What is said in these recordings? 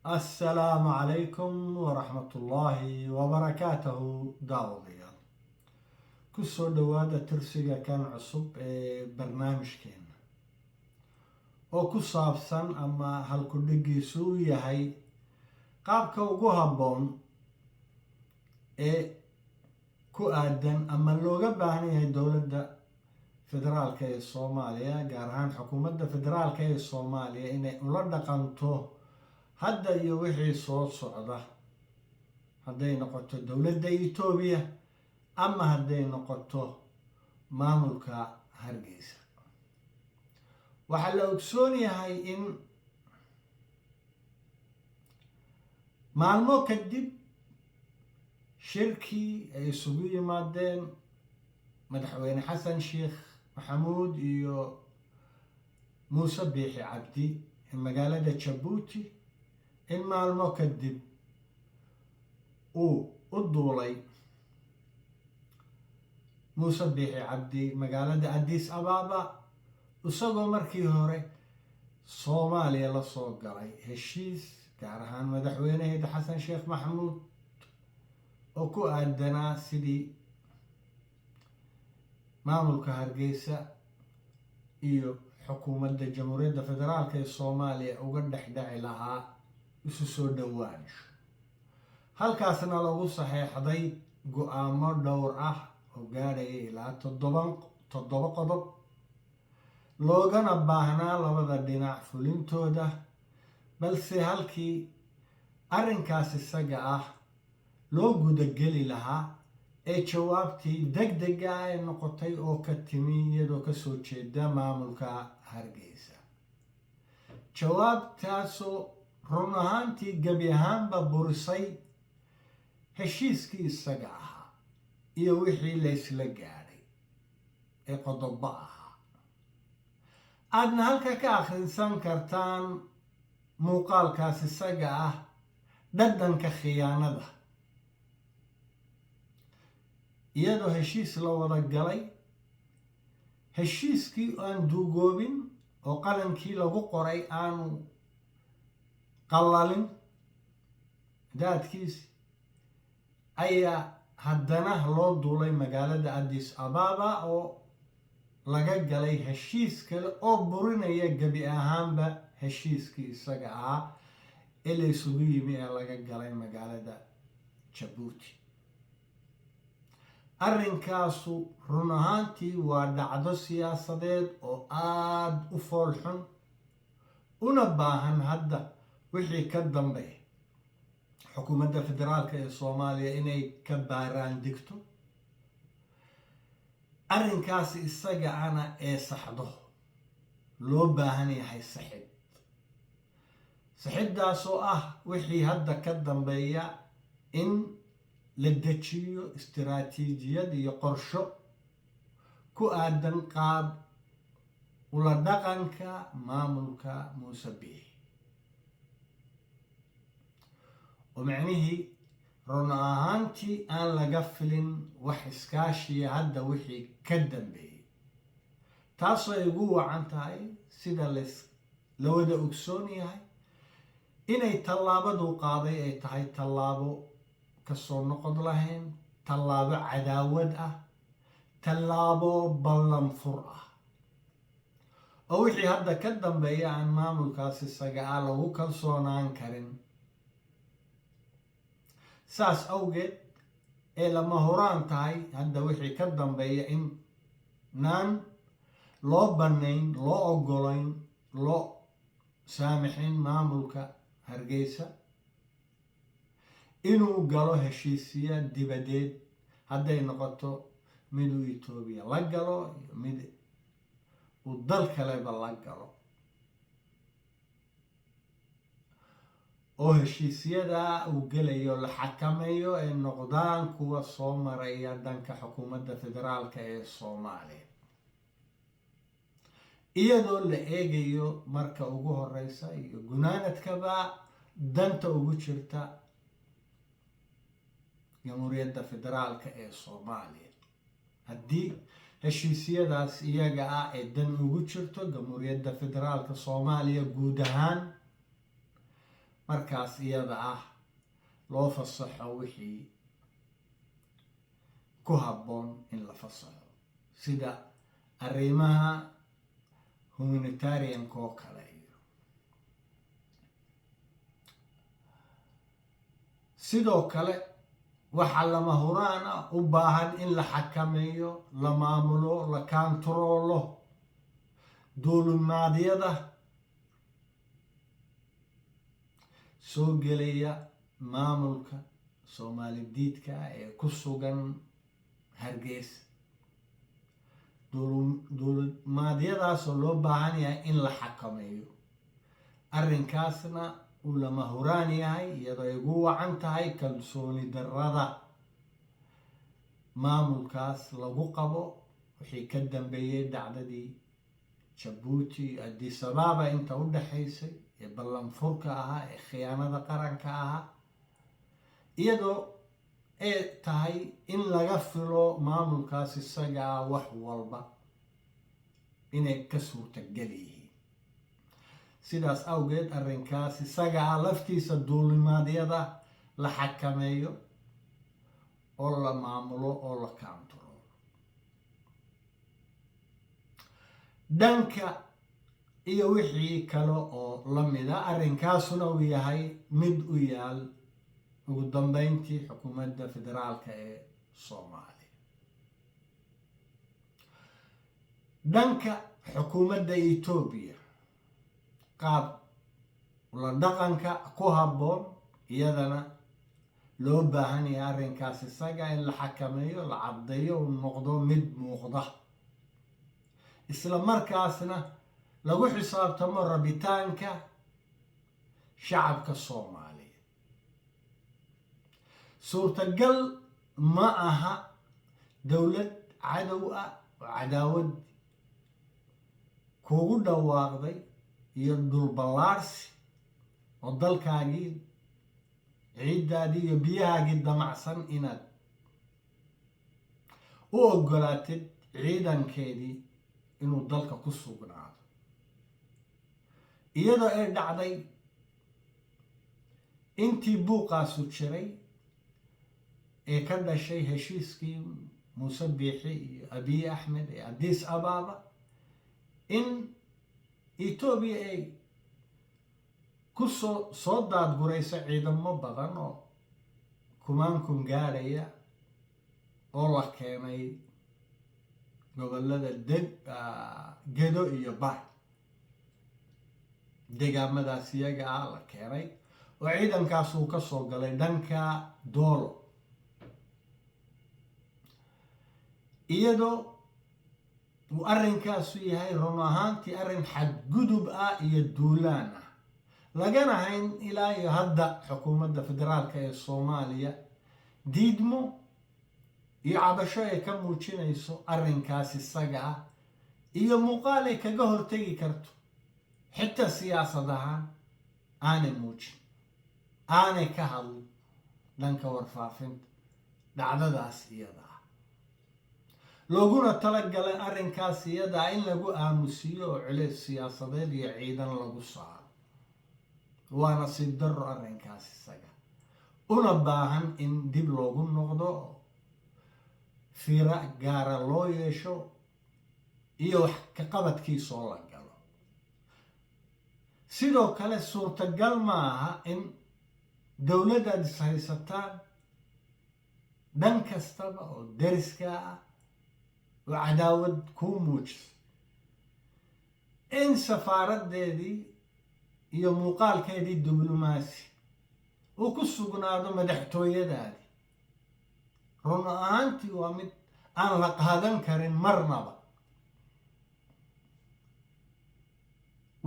السلام عليكم ورحمة الله وبركاته داوديال كسو دوادا ترسيغا كان عصب برنامج كين oo ku saabsan ama halkudhigiisu yahay qaabka ugu habboon ee ku aadan ama looga baahan yahay dowladda federaalka ee Soomaaliya gaar ahaan xukuumadda federaalka ee Soomaaliya inay ula dhaqanto hadda iyo wixii soo socda hadday noqoto dowladda Itoobiya ama hadday noqoto maamulka Hargeysa. waxaa la ogsoon yahay in maalmo kadib shirkii ay isugu yimaadeen madaxweyne xasan sheekh maxamuud iyo muuse biixi cabdi ee magaalada Jabuuti in maalmo kadib uu u duulay muuse biixi cabdi magaalada Addis Ababa isagoo markii hore Soomaaliya la soo galay heshiis gaar ahaan madaxweynaheeda xasan sheekh maxamuud oo ku aadanaa sidii maamulka Hargeysa iyo xukuumadda jamhuuriyadda federaalka ee Soomaaliya uga dhexdhexi lahaa isu soo dhowaansho. halkaasna lagu saxeexday go'aamo dhowr ah oo gaadhaya ilaa toddoba qodob loogana baahnaa labada dhinac fulintooda, balse halkii arrinkaas isaga ah loo gudageli lahaa ee jawaabtii degdega ah ee noqotay oo ka timi iyadoo kasoo jeeda maamulka Hargeysa. jawaabtaasoo run ahaantii gebi ahaanba burisay heshiiskii isaga ahaa iyo wixii la isla gaadhay ee qodobo ahaa. aadna halka ka akhrisan kartaan muuqaalkaas isaga ah dhadhanka khiyaanada, iyadoo heshiis la wada galay, heshiiskii aan duugoobin oo qalankii lagu qoray aanu qallalin daadkiisi, ayaa haddana loo duulay magaalada Addis Ababa oo laga galay heshiis kale oo burinaya gebi ahaanba heshiiskii isaga ahaa ee la isugu yimi ee laga galay magaalada Jabuuti. arrinkaasu run ahaantii waa dhacdo siyaasadeed oo aad u fool xun una baahan hadda wixii ka dambeeya xukuumadda federaalka ee Soomaaliya inay ka baaraan digto arrinkaas isaga ana ee saxdo. loo baahan yahay saxiddaas oo ah wixii hadda ka dambeeya in la dejiyo istiraatiijiyad iyo qorsho ku aadan qaab ula dhaqanka maamulka muuse biixi oo macnihii run ahaantii aan laga filin wax iskaashiya hadda wixii ka dambeeyey, taasoo ay ugu wacan tahay sida la wada ogsoon yahay inay tallaabadu qaaday ay tahay tallaabo kasoo noqod lahayn, tallaabo cadaawad ah, tallaabo ballan fur ah oo wixii hadda ka dambeeya aan maamulkaas isaga ah lagu kalsoonaan karin. saas awgeed ee lama huraan tahay hadda wixii ka dambeeya in naan loo bannayn, loo oggolayn, loo saamixin maamulka Hargeysa inuu galo heshiisya dibadeed, hadday noqoto mid uu Itoobiya la galo iyo mid uu dal kaleba la galo, oo heshiisyada uu gelayo la xakameeyo ay noqdaan kuwa soo maraya dhanka xukuumadda federaalka ee Soomaaliya, iyadoo la eegayo marka ugu horeysa iyo gunaanadkaba danta ugu jirta jamhuuriyadda federaalka ee Soomaaliya. haddii heshiisyadaas iyaga ah ee dan ugu jirto jamhuuriyadda federaalka Soomaaliya guud ahaan, markaas iyada ah loo fasaxo wixii ku habboon in la fasaxo, sida arrimaha humanitarianka oo kale. sidoo kale waxaa lama huraan ah u baahan in la xakameeyo, la maamulo, la kaantaroolo duulimaadyada soo gelaya maamulka Soomaali diidka ee ku sugan Hargeysa. duulimaadyadaasoo loo baahan yahay in la xakameeyo. arrinkaasna uu lama huraan yahay, iyadoo ay ugu wacan tahay kalsooni darrada maamulkaas lagu qabo wixii ka dambeeyey dhacdadii Jabuuti iyo Addis Ababa inta u dhaxaysay ee ballanfurka ahaa, ee khiyaanada qaranka ahaa, iyadoo ay tahay in laga filo maamulkaas isagaa wax walba inay ka suurtagal yihiin. sidaas awgeed arrinkaas isagaa laftiisa duulimaadyada la xakameeyo oo la maamulo oo la kaantaroolo. dhanka iyo wixii kale oo la mida, arrinkaasuna uu yahay mid u yaal ugu dambeyntii xukuumadda federaalka ee Soomaaliya. dhanka xukuumadda Itoobiya, qaab la dhaqanka ku habboon iyadana loo baahan yahay arrinkaas isaga in la xakameeyo, la caddeeyo, uu noqdo mid muuqda, isla markaasna lagu xisaabtamo rabitaanka shacabka Soomaaliya. suurtagal ma aha dowlad cadow ah oo cadaawad kugu dhawaaqday iyo dhulballaarsi oo dalkaagii, ciiddaadii iyo biyahaagii damacsan inaad u oggolaatid ciidankeedii inuu dalka ku sugnaado, iyadoo ay dhacday intii buuqaasu jiray ee ka dhashay heshiiskii Muuse Biixi iyo Abiy Axmed ee Addis Ababa, in Itoobiya ay ku soo daadgurayso ciidamo badan oo kumaan gaaraya oo la keenay gobollada Gedo iyo Bay. deegaamadaas iyaga ah la keenay oo ciidankaas uu ka soo galay dhanka Doolo, iyadoo uu arrinkaasu yahay run ahaantii arrin xadgudub ah iyo duulaan ah, lagana hayn ilaa iyo hadda xukuumadda federaalka ee Soomaaliya diidmo iyo cabasho ay ka muujinayso arrinkaas isaga ah, iyo muuqaal ay kaga hortegi karto, xitaa siyaasad ahaan aanay muujin, aanay ka hadlin dhanka warfaafinta dhacdadaas iyada ah. looguna talagalay arrinkaas iyada ah in lagu aamusiyo oo culays siyaasadeed iyo ciidan lagu saaro. waana si darro arrinkaas isaga, una baahan in dib loogu noqdo, fiiro gaara loo yeesho, iyo wax ka qabadkiisoo la galo. sidoo kale suurtagal ma aha in dowladdaad is haysataan dhan kastaba oo deriska ah oo cadaawad kuu muujiso, in safaaraddeedii iyo muuqaalkeedii diblomaasi uu ku sugnaado madaxtooyadaadii. run ahaantii waa mid aan la qaadan karin marnaba,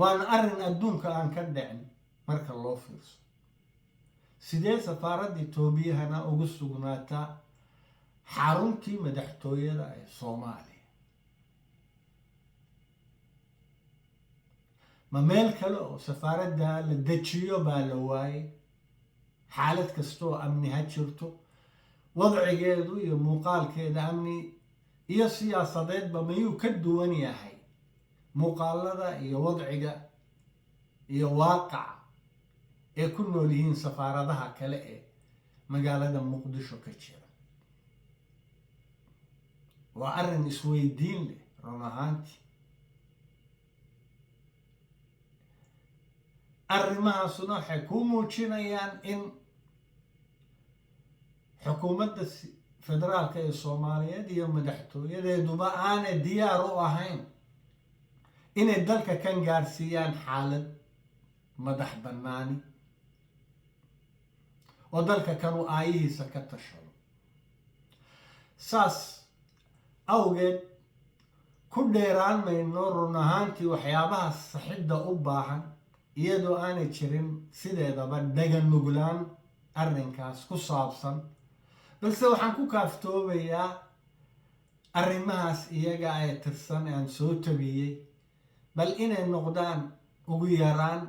waana arrin adduunka aan ka dhicin marka loo fiirso. sidee safaaradda Itoobiyahana ugu sugnaataa xaruntii madaxtooyada ee Soomaaliya? ma meel kale oo safaaradda la dejiyo baa la waayay? xaalad kasta oo amni ha jirto, wadcigeedu iyo muuqaalkeeda amni iyo siyaasadeedba mayuu ka duwan yahay muuqaalada iyo wadciga iyo waaqaca ee ku nool yihiin safaaradaha kale ee magaalada muqdisho ka jira. waa arrin isweydiin leh run ahaantii. arrimahaasuna waxay kuu muujinayaan in xukuumadda federaalka ee soomaaliyeed iyo madaxtooyadeeduba aanay diyaar u ahayn inay dalka kan gaarsiiyaan xaalad madax bannaani oo dalka kanu aayihiisa ka tashado. saas awgeed ku dheeraan mayno run ahaantii waxyaabaha saxidda u baahan, iyadoo aanay jirin sideedaba dhagan nuglaan arrinkaas ku saabsan, balse waxaan ku kaaftoobayaa arrimahaas iyaga ee tirsan aan soo tabiyey, bal inay noqdaan ugu yaraan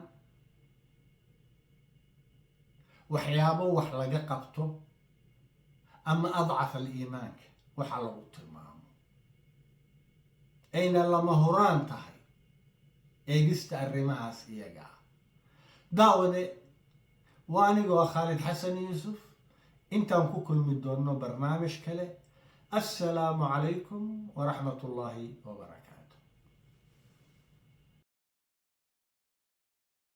waxyaabo wax laga qabto ama adcaf aliimaanka waxa lagu tilmaamo, ayna lama huraan tahay eegista arrimahaas iyaga ah. daawade waa anigoo Khaalid Xasan Yuusuf. intaan ku kulmi doonno barnaamij kale. assalaamu calaykum waraxmatullaahi wabarakaatu.